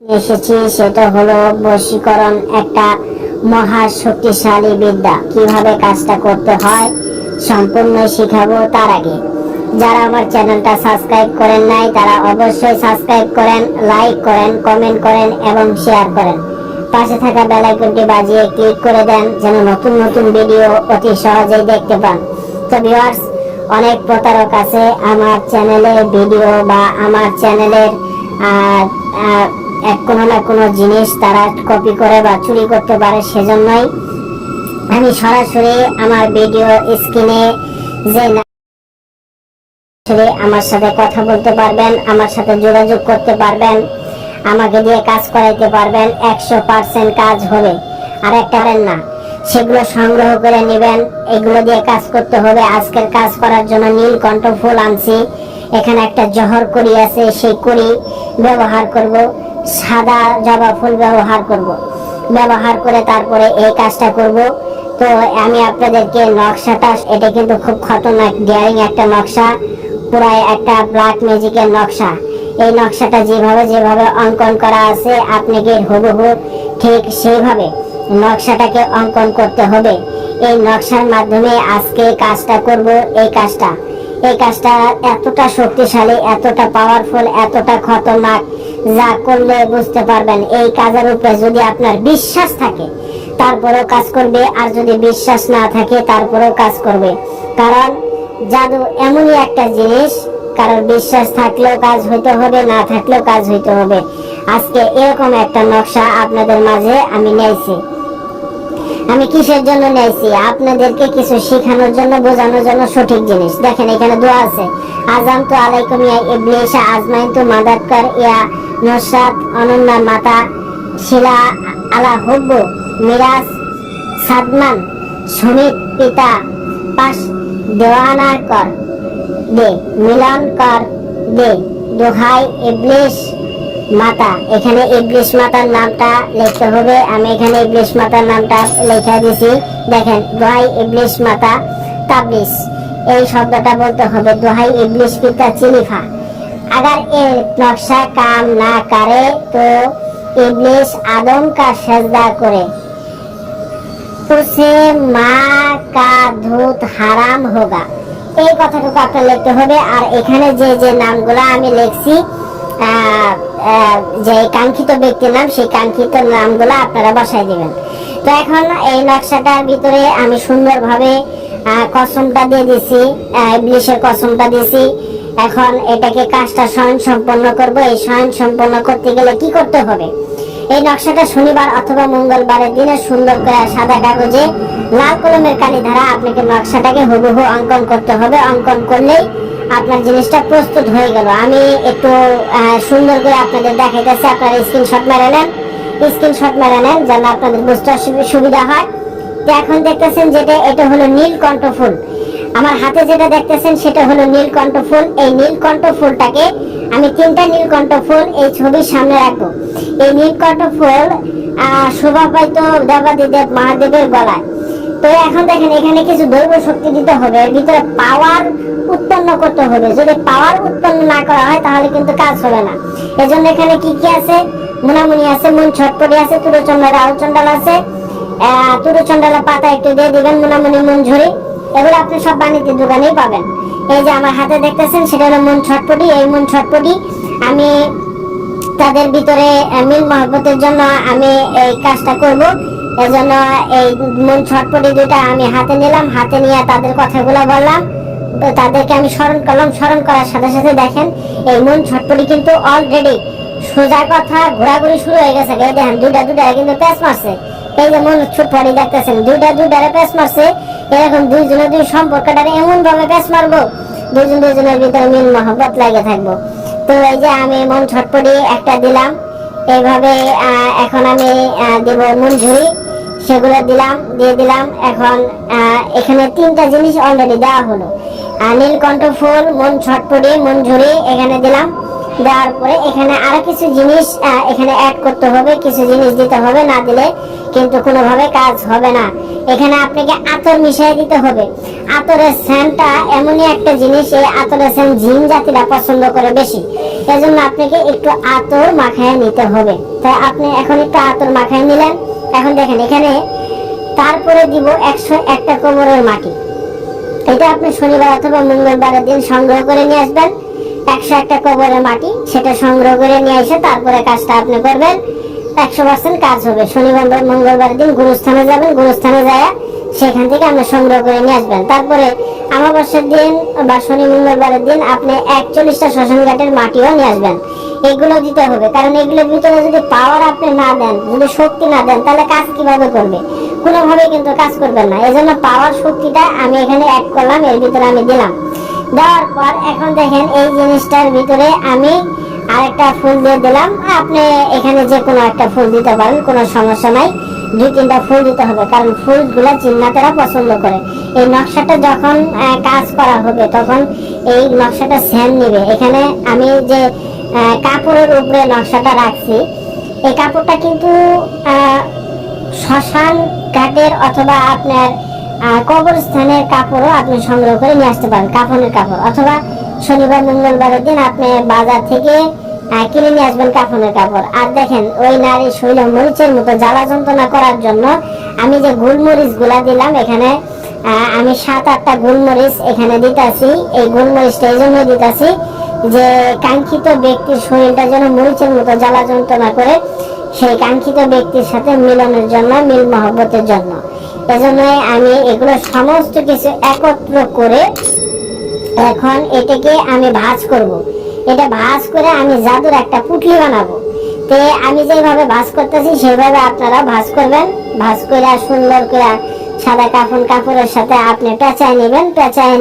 এসেছি সেটা হলো বশীকরণ, একটা মহা শক্তিশালী বিদ্যা। কিভাবে কাজটা করতে হয় সম্পূর্ণ শিখাবো। তার আগে যারা আমার চ্যানেলটা সাবস্ক্রাইব করেন নাই তারা অবশ্যই সাবস্ক্রাইব করেন, লাইক করেন, কমেন্ট করেন এবং শেয়ার করেন। পাশে থাকা বেল আইকনটি বাজিয়ে ক্লিক করে দেন যেন নতুন নতুন ভিডিও অতি সহজেই দেখতে পান। তো ভিউয়ার্স, অনেক প্রতারক আছে আমার চ্যানেলে ভিডিও বা আমার চ্যানেলের কোনো না কোনো জিনিস তারা কপি করে বা চুরি করতে পারে। সেজন্যই আমি সরাসরি আমার ভিডিও স্ক্রিনে যে আমার সাথে কথা বলতে পারবেন, আমার সাথে যোগাযোগ করতে পারবেন, আমাকে দিয়ে কাজ করাইতে পারবেন। 100% কাজ হবে। আর একটা না, সেগুলো সংগ্রহ করে নেবেন। এগুলো দিয়ে কাজ করতে হবে। আজকের কাজ করার জন্য নীলকণ্ঠ ফুল আনছি। এখানে একটা জহর কড়ি আছে, সেই কড়ি ব্যবহার করব। সাদা জবা ফুল ব্যবহার করে তারপরে এই কাজটা করব। তো আমি আপনাদেরকে নকশাটা, এটা কিন্তু খুব খতরনাক ডেয়ারিং একটা নকশা, পুরাই একটা ব্ল্যাক ম্যাজিকের নকশা। এই নকশাটা যেভাবে অঙ্কন করা আছে আপনাকে হুবহু ঠিক সেইভাবে নকশাটাকে অঙ্কন করতে হবে। এই নকশার মাধ্যমে আজকে কাজটা করব। এই কাজটা এতটা শক্তিশালী, এতটা পাওয়ারফুল, এতটা খতরনাক, যা করলে বুঝতে পারবেন। এই কাজের উপরে যদি আপনার বিশ্বাস থাকে তারপরেও কাজ করবে, আর যদি বিশ্বাস না থাকে তারপরেও কাজ করবে। কারণ জাদু এমনই একটা জিনিস, কারণ বিশ্বাস থাকলেও কাজ হইতে হবে, না থাকলেও কাজ হইতে হবে। আজকে এরকম একটা নকশা আপনাদের মাঝে আমি নিয়েছি। আমি কিসের জন্য নিয়েছি? আপনাদেরকে কিছু শেখানোর জন্য, বোঝানোর জন্য। সঠিক জিনিস দেখেন, এখানে দোয়া আছে। আজাম তো আলাইকুম ইয়া ইবলিশা আজমাইন তো মাদাতকার ইয়া নসরাত অনন্যা মাতা শিলা আলা হুব্বু মিরাজ সাদমান সুমিত পিতা পাশ দেওয়ানা কর দে মিলন কর দে দোহাই ইবলিশ মাতা। এখানে ইবলিশ মাতার নামটা লিখতে হবে। আমি এখানে ইবলিশ মাতার নামটা লেখা দিছি। দেখেন, দোহাই ইবলিশ মাতা তাবলিশ, এই শব্দটা বলতে হবে। দোহাই ইবলিশ পিতা চিলিফা, अगर ये नक्शा काम ना करे तो इब्लिस आदम का सजदा करे, उसे माँ का दूध হারাম होगा। এই কথাটুকু আপনার লিখতে হবে। আর এখানে যে যে নামগুলো আমি লিখছি, যে কাঙ্ক্ষিত ব্যক্তির নাম, সেই কাঙ্ক্ষিত নামগুলো আপনারা বসাই দিবেন। তো এখন এই নকশাটার ভিতরে আমি সুন্দরভাবে কসমটা দিয়ে দিছি, ইবলিশের কসমটা দিছি। এখন এটাকে কাজটা স্বয়ং সম্পন্ন করব। এই স্বয়ং সম্পন্ন করতে গেলে কি করতে হবে? এই নকশাটা শনিবার অথবা মঙ্গলবারের দিনে সুন্দর করে সাদা কাগজে লাল কলমের কালি দ্বারা আপনাকে নকশাটাকে হুবহু অঙ্কন করতে হবে। অঙ্কন করলেই আপনার জিনিসটা প্রস্তুত হয়ে গেল। আমি একটু সুন্দর করে আপনাদের দেখাইতেছি। আপনারা স্ক্রিনশট মেরে নেন যেন আপনাদের বুঝতে সুবিধা হয়। তো এখন দেখতেছেন যেটা, এটা হলো নীলকণ্ঠ ফুল। আমার হাতে যেটা দেখতেছেন সেটা হলো নীলকণ্ঠ ফুল। এই নীলকণ্ঠ ফুলটাকে আমি 3টা নীলকণ্ঠ ফুল এই ছবির সামনে রাখবো। এই নীলকণ্ঠ ফুল শোভা পাইতো দেবাদিদেব মহাদেবের গলায়। তো এখন দেখেন, এখানে কিছু দৈব শক্তি দিতে হবে, এর ভিতরে পাওয়ার উৎপন্ন করতে হবে। যদি পাওয়ার উৎপন্ন না করা হয় তাহলে কিন্তু কাজ হবে না। এজন্য এখানে কি কি আছে? মুনামুনি আছে, মন ছটপটি আছে, তুরচন্ডা রাহু চন্ডাল আছে। তুরচন্ডালা পাতা একটু দিয়ে দিবেন, মুনামুনি মনঝুরি, এগুলো আপনি সব বাণিজ্যের দোকানেই পাবেন। এই যে আমার হাতে দেখতেছেন সেটা হলো মন ছটপটি। এই মন ছটপটি আমি তাদের ভিতরে মিল মহব্বতের জন্য আমি এই কাজটা করব। এজন্য এই মন ছটপটি দুটা আমি হাতে নিলাম। হাতে নিয়ে তাদের কথাগুলো বললাম, তাদেরকে আমি স্মরণ করলাম। স্মরণ করার সাথে সাথে দেখেন এই মন ছটপটি কিন্তু অলরেডি সোজা কথা ঘোরাঘুরি শুরু হয়ে গেছে। দেখেন দুটা কিন্তু প্যাচ মারছে। এই যে মন ছটপটি দেখতেছেন, দুইটারে প্যাচ মারছে। এরকম দুই সম্পর্কটারে এমন ভাবে প্যাচ মারবো, দুজনের ভিতরে মিল মহব্বত লাগে থাকবো। তো এই যে আমি মন ছটপটি একটা দিলাম এইভাবে। এখন আমি দেব মনঝুরি, সেগুলো দিয়ে দিলাম। এখন এখানে 3টা জিনিস অলরেডি দেওয়া হলো, নীলকণ্ঠ ফুল, মন ছটপটি, মনঝুরি এখানে দিলাম। দেওয়ার পরে এখানে আরো কিছু জিনিস এখানে অ্যাড করতে হবে, কিছু জিনিস দিতে হবে, না দিলে কিন্তু কোনোভাবে কাজ হবে না। এখানে আপনাকে আতর মিশিয়ে দিতে হবে। আতরের সেন্টটা এমনই একটা জিনিস, এই আতরের সেন্ট জিন জাতিরা পছন্দ করে বেশি, এজন্য আপনাকে একটু আতর মাখায় নিতে হবে। তাই আপনি এখন একটু আতর মাখায় নিলেন। এখন দেখেন এখানে তারপরে দিব 101টা কোমরের মাটি। এটা আপনি শনিবার অথবা মঙ্গলবারের দিন সংগ্রহ করে নিয়ে আসবেন। 101টা কোমরের মাটি সেটা সংগ্রহ করে নিয়ে এসে তারপরে কাজটা আপনি করবেন, 100% কাজ হবে। শনিবার মঙ্গলবারের দিন গুরুস্থানে যাবেন, গুরুস্থানে যায় সেখান থেকে আপনি সংগ্রহ করে নিয়ে আসবেন। তারপরে অমাবস্যার দিন বা শনি মঙ্গলবারের দিন আপনি 41টা শ্মশান ঘাটের মাটিও নিয়ে আসবেন। এগুলো দিতে হবে, কারণ এগুলোর ভিতরে যদি পাওয়ার আপনি না দেন, যদি শক্তি না দেন, তাহলে কাজ কিভাবে করবে? কোনোভাবে কিন্তু কাজ করবেন না। এই জন্য পাওয়ার শক্তিটা আমি এখানে অ্যাড করলাম, এর ভিতরে আমি দিলাম। দেওয়ার পর এখন দেখেন এই জিনিসটার ভিতরে আমি আরেকটা ফুল দিয়ে দিলাম। আপনি এখানে যে কোনো একটা ফুল দিতে পারেন, কোনো সমস্যা নাই। 2-3টা ফুল দিতে হবে, কারণ ফুলগুলা জিন্নাতেরা পছন্দ করে। এই নকশাটা যখন কাজ করা হবে তখন এই নকশাটা সেম নিবে। এখানে আমি যে কাপড়ের উপরে নকশাটা রাখছি, এই কাপড়টা কিন্তু শ্মশান ঘাটের অথবা আপনার কবরস্থানের কাপড়ও আপনি সংগ্রহ করে নিয়ে আসতে পারেন, কাফনের কাপড়। অথবা শনিবার মঙ্গলবারের দিন আপনি বাজার থেকে কিনে নিয়ে আসবেন কাফনের কাপড়। আর দেখেন ওই নারী শৈল মরিচের মতো জ্বালা যন্ত্রণা করার জন্য আমি যে গোলমরিচ গুলা দিলাম, এখানে আমি 7-8টা গোলমরিচ এখানে দিতেছি। এই গোলমরিচটা এই জন্য দিতেছি যে কাঙ্ক্ষিত ব্যক্তির শরীরটা যেন মরিচের মতো জ্বালা যন্ত্রণা করে, সেই কাঙ্ক্ষিত ব্যক্তির সাথে মিলনের জন্য, মিল মহব্বতের জন্য। এজন্য আমি এগুলো সমস্ত কিছু একত্র করে এখন এটাকে আমি ভাঁজ করব। এটা ভাঁজ করে আমি জাদুর একটা পুটলি বানাবো। তো আমি যেভাবে ভাঁজ করতেছি সেইভাবে আপনারা ভাঁজ করবেন। ভাঁজ করে সুন্দর করে সাদা কাপড়ের সাথে আপনি পেঁচায় নেবেন। পেঁচায়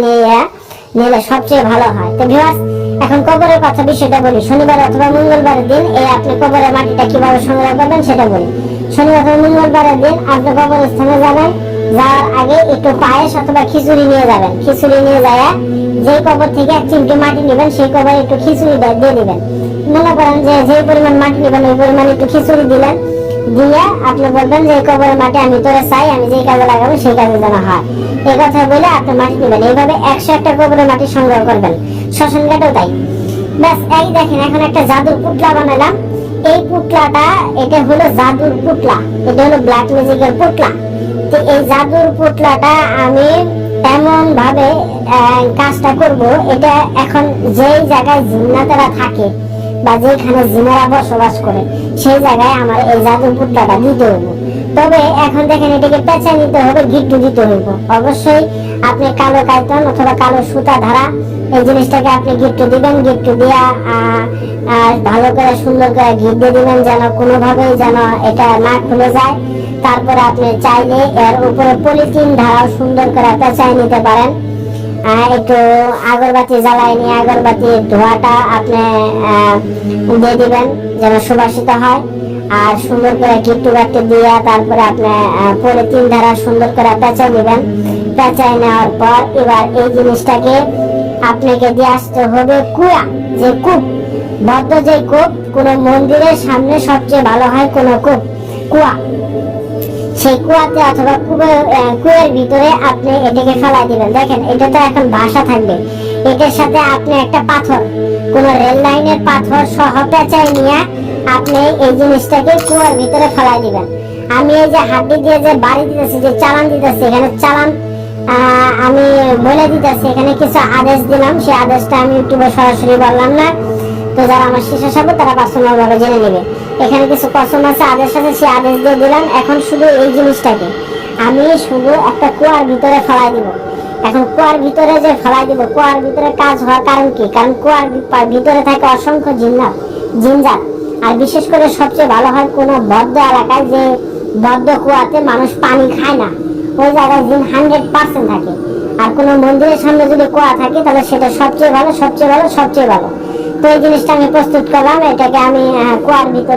নিলে সবচেয়ে ভালো হয়। তো ভিউয়ার্স, এখন কবরের কথা বিষয়টা বলি। শনিবার অথবা মঙ্গলবারের দিন এই আপনি কবরের মাটিটা কিভাবে সংগ্রহ করবেন সেটা বলি। শনিবার অথবা মঙ্গলবারের দিন আপনি কবরস্থানে যাবেন, যাওয়ার আগে একটু পায়েস অথবা খিচুড়ি নিয়ে যাবেন। খিচুড়ি নিয়ে যায় যে কবর থেকে 1 চিমটি মাটি নেবেন, সেই কবরে একটু খিচুড়ি দিয়ে দিবেন। মনে করেন যে পরিমাণ মাটি নেবেন ওই পরিমাণ একটু খিচুড়ি দিলেন, দিয়ে আপনি বলবেন যে এই কবরের মাটি আমি তোরে চাই, আমি যেই কাজে লাগাবো সেই কাজে যেন হয়। এই কথা বলে আপনি মাটি নেবেন। এইভাবে 101টা কবরের মাটি সংগ্রহ করবেন। শ্মশান ঘাটেও তাই। ব্যাস, এই দেখেন এখন একটা জাদুর পুটলা বানালাম। এই পুটলাটা এটা হলো জাদুর পুটলা, এটা হলো ব্ল্যাক ম্যাজিকের পুটলা। তো এই জাদুর পুটলাটা আমি এমন ভাবে কাজটা করব, এটা এখন যেই জায়গায় জিন্নাতেরা থাকে বা যেখানে জিনেরা বসবাস করে সেই জায়গায় আমার এই জাদুর পুটলাটা দিতে হবে। তবে এখন দেখেন এটাকে পেঁচা নিতে হবে, গিট্টু দিতে হইব। অবশ্যই আপনি কালো কাইতন অথবা কালো সুতা ধারা এই জিনিসটাকে আপনি গিট্টু দিবেন। গিট্টু দিয়া ভালো করে সুন্দর করে ঘি দিয়ে দিবেন, যেন কোনোভাবেই যেন এটা না খুলে যায়। তারপরে আপনি চাইলে এর উপরে পলিথিন ধারাও সুন্দর করে পেঁচাই নিতে পারেন। একটু আগরবাতি জ্বালাই নিয়ে আগরবাতির ধোঁয়াটা আপনি দিয়ে দিবেন যেন সুবাসিত হয়। আর সুন্দর করে গিট্টু গাট্টু দিয়ে তারপরে আপনি পলিথিন ধারা সুন্দর করে পেঁচাই দিবেন। পেঁচাই নেওয়ার পর এবার এই জিনিসটাকে আপনাকে দিয়ে আসতে হবে কুয়া, যে কূপ, বদ্ধ যে কূপ, কোন মন্দিরের সামনে সবচেয়ে ভালো হয় কোন কূপ, কুয়া। সেই কুয়াতে অথবা কুয়ের ভিতরে আপনি এটাকে ফেলাই দিবেন। দেখেন এটা তো এখন ভাষা থাকবে। এটার সাথে আপনি একটা পাথর, কোন রেল লাইনের পাথর সহ পেঁচাই নিয়ে আপনি এই জিনিসটাকে কুয়ার ভিতরে ফেলাই দিবেন। আমি এই যে হাড্ডি দিয়ে যে বাড়ি দিতেছি, যে চালান দিতেছি, এখানে চালান আমি বলে দিতেছি, এখানে কিছু আদেশ দিলাম। সেই আদেশটা আমি ইউটিউবে সরাসরি বললাম না, তো যারা আমার শিষ্য সাথে তারা পার্সোনাল ভাবে জেনে নেবে। এখানে কিছু কসম আছে, আদেশ আছে, সেই আদেশ দিয়ে দিলাম। এখন শুধু এই জিনিসটাকে আমি শুধু একটা কুয়ার ভিতরে ফেলাই দিব। এখন কুয়ার ভিতরে যে ফেলাই দিব, কুয়ার ভিতরে কাজ হওয়ার কারণ কি? কারণ কুয়ার ভিতরে থাকে অসংখ্য জিনজাত। আর বিশেষ করে সবচেয়ে ভালো হয় কোনো বদ্ধ এলাকায়, যে বদ্ধ কুয়াতে মানুষ পানি খায় না, ওই জায়গায় জিন 100% থাকে। আর কোনো মন্দিরের সামনে যদি কুয়া থাকে তাহলে সেটা সবচেয়ে ভালো, সবচেয়ে ভালো, সবচেয়ে ভালো। তো এই জিনিসটা আমি প্রস্তুত করলাম। এটাকে আমি কুয়ার ভিতরে